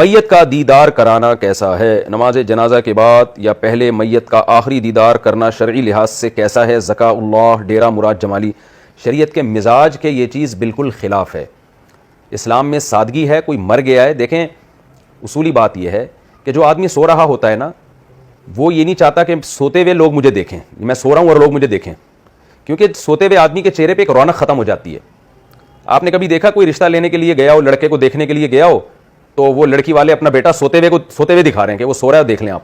میت کا دیدار کرانا کیسا ہے؟ نماز جنازہ کے بعد یا پہلے میت کا آخری دیدار کرنا شرعی لحاظ سے کیسا ہے؟ ذکا اللہ ڈیرہ مراد جمالی۔ شریعت کے مزاج کے یہ چیز بالکل خلاف ہے۔ اسلام میں سادگی ہے، کوئی مر گیا ہے، دیکھیں اصولی بات یہ ہے کہ جو آدمی سو رہا ہوتا ہے نا، وہ یہ نہیں چاہتا کہ سوتے ہوئے لوگ مجھے دیکھیں، میں سو رہا ہوں اور لوگ مجھے دیکھیں، کیونکہ سوتے ہوئے آدمی کے چہرے پہ ایک رونق ختم ہو جاتی ہے۔ آپ نے کبھی دیکھا کوئی رشتہ لینے کے لیے گیا ہو، لڑکے کو دیکھنے کے لیے گیا ہو، تو وہ لڑکی والے اپنا بیٹا سوتے ہوئے دکھا رہے ہیں کہ وہ سو رہا ہے، دیکھ لیں آپ۔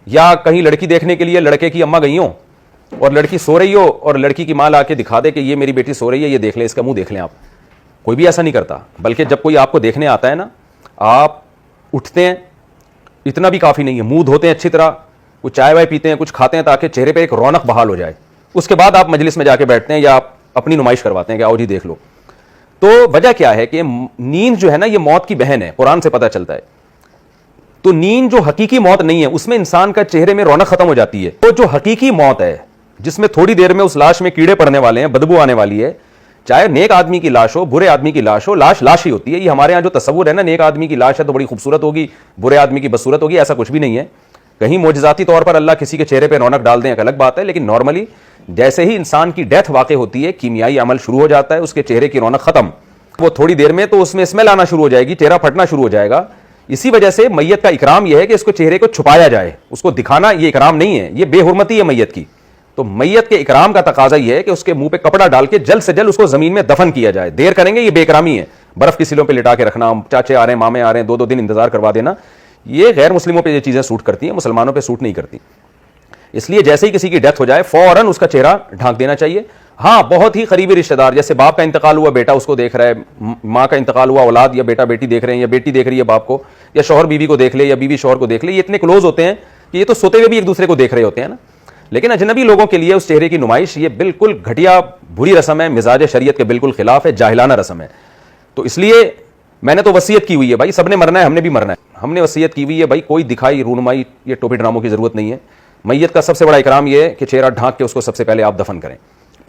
یا کہیں لڑکی دیکھنے کے لیے لڑکے کی اماں گئی ہوں اور لڑکی سو رہی ہو اور لڑکی کی ماں لا کے دکھا دے کہ یہ میری بیٹی سو رہی ہے، یہ دیکھ لیں، اس کا منہ دیکھ لیں آپ۔ کوئی بھی ایسا نہیں کرتا، بلکہ جب کوئی آپ کو دیکھنے آتا ہے نا، آپ اٹھتے ہیں، اتنا بھی کافی نہیں ہے، منہ دھوتے ہیں اچھی طرح، کچھ چائے وائے پیتے ہیں، کچھ کھاتے ہیں تاکہ چہرے پہ ایک رونق بحال ہو جائے۔ اس کے بعد آپ مجلس میں جا کے بیٹھتے ہیں یا آپ اپنی نمائش کرواتے ہیں کہ آؤ جی دیکھ لو۔ تو وجہ کیا ہے کہ نیند جو ہے نا، یہ موت کی بہن ہے، قرآن سے پتہ چلتا ہے۔ تو نیند جو حقیقی موت نہیں ہے، اس میں انسان کا چہرے میں رونق ختم ہو جاتی ہے۔ تو جو حقیقی موت ہے، جس میں تھوڑی دیر میں اس لاش میں کیڑے پڑنے والے ہیں، بدبو آنے والی ہے، چاہے نیک آدمی کی لاش ہو، برے آدمی کی لاش ہو، لاش لاش ہی ہوتی ہے۔ یہ ہمارے ہاں جو تصور ہے نا، نیک آدمی کی لاش ہے تو بڑی خوبصورت ہوگی، برے آدمی کی بدصورت ہوگی، ایسا کچھ بھی نہیں ہے۔ کہیں معجزاتی طور پر اللہ کسی کے چہرے پہ رونق ڈال دیں ایک الگ بات ہے، لیکن نارملی جیسے ہی انسان کی ڈیتھ واقع ہوتی ہے، کیمیائی عمل شروع ہو جاتا ہے، اس کے چہرے کی رونق ختم۔ وہ تھوڑی دیر میں تو اس میں اسمیل آنا شروع ہو جائے گی، چہرہ پھٹنا شروع ہو جائے گا۔ اسی وجہ سے میت کا اکرام یہ ہے کہ اس کو چہرے کو چھپایا جائے، اس کو دکھانا یہ اکرام نہیں ہے، یہ بے حرمتی ہے میت کی۔ تو میت کے اکرام کا تقاضا یہ ہے کہ اس کے منہ پہ کپڑا ڈال کے جلد سے جلد اس کو زمین میں دفن کیا جائے۔ دیر کریں گے یہ بے اکرامی ہے۔ برف کی سیلوں پہ لٹا کے رکھنا، چاچے آ رہے ہیں، مامے آ رہے ہیں، 2 دن انتظار کروا دینا، یہ غیر مسلموں پہ یہ چیزیں سوٹ کرتی ہیں، مسلمانوں پہ سوٹ نہیں کرتی۔ اس لیے جیسے ہی کسی کی ڈیتھ ہو جائے فوراً اس کا چہرہ ڈھانک دینا چاہیے۔ ہاں بہت ہی قریبی رشتہ دار، جیسے باپ کا انتقال ہوا بیٹا اس کو دیکھ رہا ہے، ماں کا انتقال ہوا اولاد یا بیٹا بیٹی دیکھ رہے ہیں، یا بیٹی دیکھ رہی ہے باپ کو، یا شوہر بیوی کو دیکھ لے، یا بیوی شوہر کو دیکھ لے، یہ اتنے کلوز ہوتے ہیں کہ یہ تو سوتے ہوئے بھی ایک دوسرے کو دیکھ رہے ہوتے ہیں نا۔ لیکن اجنبی لوگوں کے لیے اس چہرے کی نمائش یہ بالکل گھٹیا بری رسم ہے، مزاج شریعت کے بالکل خلاف ہے، جاہلانہ رسم ہے۔ تو اس لیے میں نے تو وصیت کی ہوئی ہے بھائی، سب نے مرنا ہے، ہم نے بھی مرنا ہے، ہم نے وصیت کی ہوئی ہے بھائی، کوئی دکھائی رونمائی یہ ٹوپی ڈراموں کی ضرورت نہیں ہے۔ میت کا سب سے بڑا اکرام یہ ہے کہ چہرہ ڈھانک کے اس کو سب سے پہلے آپ دفن کریں،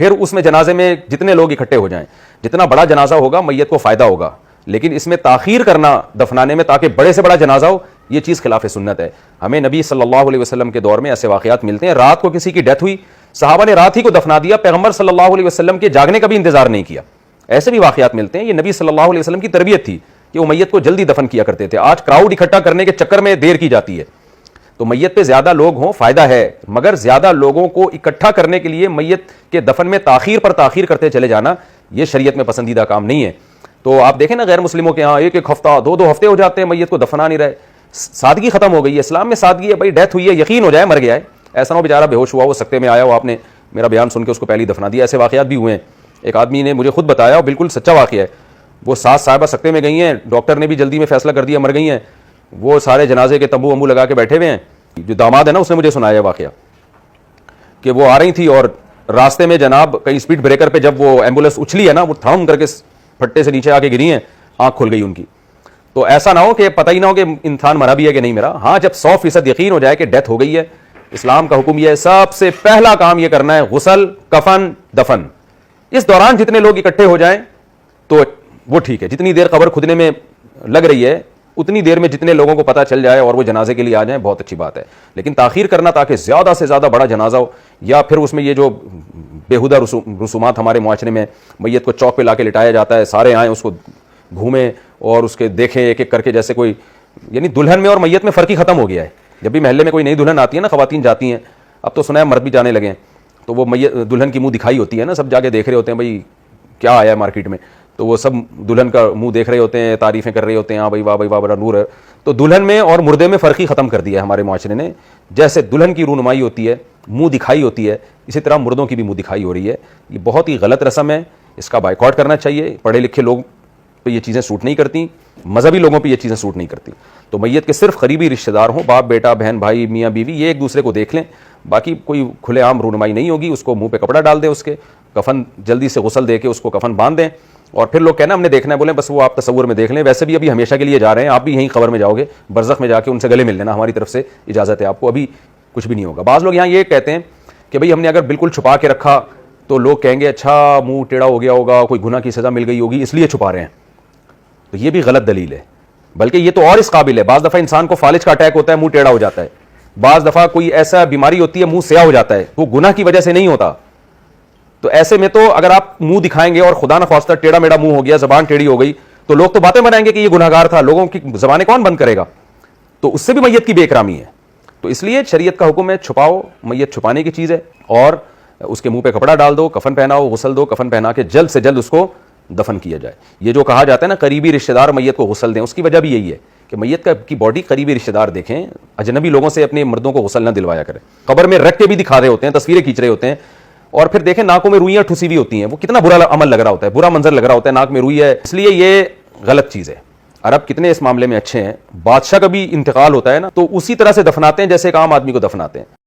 پھر اس میں جنازے میں جتنے لوگ اکٹھے ہو جائیں، جتنا بڑا جنازہ ہوگا میت کو فائدہ ہوگا، لیکن اس میں تاخیر کرنا دفنانے میں تاکہ بڑے سے بڑا جنازہ ہو، یہ چیز خلاف سنت ہے۔ ہمیں نبی صلی اللہ علیہ وسلم کے دور میں ایسے واقعات ملتے ہیں، رات کو کسی کی ڈیتھ ہوئی، صحابہ نے رات ہی کو دفنا دیا، پیغمبر صلی اللہ علیہ وسلم کے جاگنے کا بھی انتظار نہیں کیا۔ ایسے بھی واقعات ملتے ہیں، یہ نبی صلی اللہ علیہ وسلم کی تربیت تھی کہ وہ میت کو جلدی دفن کیا کرتے تھے۔ آج کراؤڈ اکٹھا کرنے کے چکر میں دیر کی جاتی ہے۔ تو میت پہ زیادہ لوگ ہوں فائدہ ہے، مگر زیادہ لوگوں کو اکٹھا کرنے کے لیے میت کے دفن میں تاخیر پر تاخیر کرتے چلے جانا یہ شریعت میں پسندیدہ کام نہیں ہے۔ تو آپ دیکھیں نا غیر مسلموں کے ہاں 1 ہفتہ 2 ہفتے ہو جاتے ہیں میت کو دفنا نہیں رہے۔ سادگی ختم ہو گئی ہے، اسلام میں سادگی ہے بھائی، ڈیتھ ہوئی ہے یقین ہو جائے مر گیا ہے، ایسا نہ ہو بیچارہ بے ہوش ہوا وہ سکتے میں آیا ہو، آپ نے میرا بیان سن کے اس کو پہلے دفنا دیا۔ ایسے واقعات بھی ہوئے ہیں، ایک آدمی نے مجھے خود بتایا اور بالکل سچا واقعہ ہے، وہ ساس صاحبہ سکتے میں گئی ہیں، ڈاکٹر نے بھی جلدی میں فیصلہ کر دیا مر گئی ہیں، وہ سارے جنازے کے تمبو ومبو لگا کے بیٹھے ہوئے ہیں۔ جو داماد ہے نا اس نے مجھے سنایا واقعہ کہ وہ آ رہی تھی اور راستے میں جناب کہیں اسپیڈ بریکر پہ جب وہ ایمبولینس اچھلی ہے نا، وہ تھڑم کر کے پھٹے سے نیچے آ کے گری ہیں، آنکھ کھل گئی ان کی۔ تو ایسا نہ ہو کہ پتہ ہی نہ ہو کہ انسان مرا بھی ہے کہ نہیں مرا۔ ہاں جب 100% یقین ہو جائے کہ ڈیتھ ہو گئی ہے، اسلام کا حکم یہ ہے سب سے پہلا کام یہ کرنا ہے غسل، کفن، دفن۔ اس دوران جتنے لوگ اکٹھے ہو جائیں تو وہ ٹھیک ہے، جتنی دیر قبر کھدنے میں لگ رہی ہے اتنی دیر میں جتنے لوگوں کو پتہ چل جائے اور وہ جنازے کے لیے آ جائیں بہت اچھی بات ہے۔ لیکن تاخیر کرنا تاکہ زیادہ سے زیادہ بڑا جنازہ ہو، یا پھر اس میں یہ جو بیہودہ رسومات ہمارے معاشرے میں میت کو چوک پہ لا کے لٹایا جاتا ہے، سارے آئیں اس کو گھومیں اور اس کے دیکھیں ایک ایک کر کے، جیسے کوئی یعنی دلہن میں اور میت میں فرق ہی ختم ہو گیا ہے۔ جب بھی محلے میں کوئی نئی دلہن آتی ہے نا، خواتین جاتی ہیں، اب تو سنا ہے مرد بھی جانے لگے ہیں، تو وہ میت دلہن کی منہ دکھائی ہوتی ہے نا، سب جا کے دیکھ رہے ہوتے ہیں بھائی کیا آیا ہے مارکیٹ میں، تو وہ سب دلہن کا منہ دیکھ رہے ہوتے ہیں، تعریفیں کر رہے ہوتے ہیں، ہاں بھائی واہ بڑا نور ہے۔ تو دلہن میں اور مردے میں فرق ہی ختم کر دیا ہے ہمارے معاشرے نے۔ جیسے دلہن کی رونمائی ہوتی ہے، منہ دکھائی ہوتی ہے، اسی طرح مردوں کی بھی منہ دکھائی ہو رہی ہے۔ یہ بہت ہی غلط رسم ہے، اس کا بائیکاٹ کرنا چاہیے۔ پڑھے لکھے لوگ پہ یہ چیزیں سوٹ نہیں کرتی، مذہبی لوگوں پہ یہ چیزیں سوٹ نہیں کرتی۔ تو میت کے صرف قریبی رشتہ دار ہوں، باپ بیٹا بہن بھائی میاں بیوی، یہ ایک دوسرے کو دیکھ لیں، باقی کوئی کھلے عام رونمائی نہیں ہوگی۔ اس کو منہ پہ کپڑا ڈال دیں، اس کے کفن جلدی سے غسل دے کے اس کو کفن باندھ دیں، اور پھر لوگ کہنا ہم نے دیکھنا ہے، بولیں بس وہ آپ تصور میں دیکھ لیں، ویسے بھی ابھی ہمیشہ کے لیے جا رہے ہیں، آپ بھی یہیں قبر میں جاؤ گے، برزخ میں جا کے ان سے گلے مل لینا، ہماری طرف سے اجازت ہے آپ کو، ابھی کچھ بھی نہیں ہوگا۔ بعض لوگ یہاں یہ کہتے ہیں کہ بھئی ہم نے اگر بالکل چھپا کے رکھا تو لوگ کہیں گے اچھا منہ ٹیڑھا ہو گیا ہوگا، کوئی گناہ کی سزا مل گئی ہوگی اس لیے چھپا رہے ہیں، تو یہ بھی غلط دلیل ہے۔ بلکہ یہ تو اور اس قابل ہے، بعض دفعہ انسان کو فالج کا اٹیک ہوتا ہے، منہ ٹیڑھا ہو جاتا ہے، بعض دفعہ کوئی ایسا بیماری ہوتی ہے منہ سیاہ ہو جاتا ہے، وہ گناہ کی وجہ سے نہیں ہوتا. تو ایسے میں تو اگر آپ منہ دکھائیں گے اور خدا نہ خواستہ ٹیڑھا میڑا منہ ہو گیا، زبان ٹیڑھی ہو گئی، تو لوگ تو باتیں بنائیں گے کہ یہ گناہگار تھا، لوگوں کی زبانیں کون بند کرے گا؟ تو اس سے بھی میت کی بے اکرامی ہے. تو اس لیے شریعت کا حکم ہے چھپاؤ، میت چھپانے کی چیز ہے، اور اس کے منہ پہ کپڑا ڈال دو، کفن پہناؤ، غسل دو، کفن پہنا کے جلد سے جلد اس کو دفن کیا جائے. یہ جو کہا جاتا ہے نا قریبی رشتہ دار میت کو غسل دیں، اس کی وجہ بھی یہی ہے کہ میت کی باڈی قریبی رشتہ دار دیکھیں، اجنبی لوگوں سے اپنے مردوں کو غسل نہ دلوایا کریں. قبر میں رکھ کے بھی دکھا رہے ہوتے ہیں، تصویریں کھینچ رہے ہوتے ہیں، اور پھر دیکھیں ناکوں میں روئیاں ٹھسی ہوئی ہوتی ہیں، وہ کتنا برا عمل لگ رہا ہوتا ہے، برا منظر لگ رہا ہوتا ہے، ناک میں روئی ہے. اس لیے یہ غلط چیز ہے. عرب کتنے اس معاملے میں اچھے ہیں، بادشاہ کا بھی انتقال ہوتا ہے نا تو اسی طرح سے دفناتے ہیں جیسے ایک عام آدمی کو دفناتے ہیں.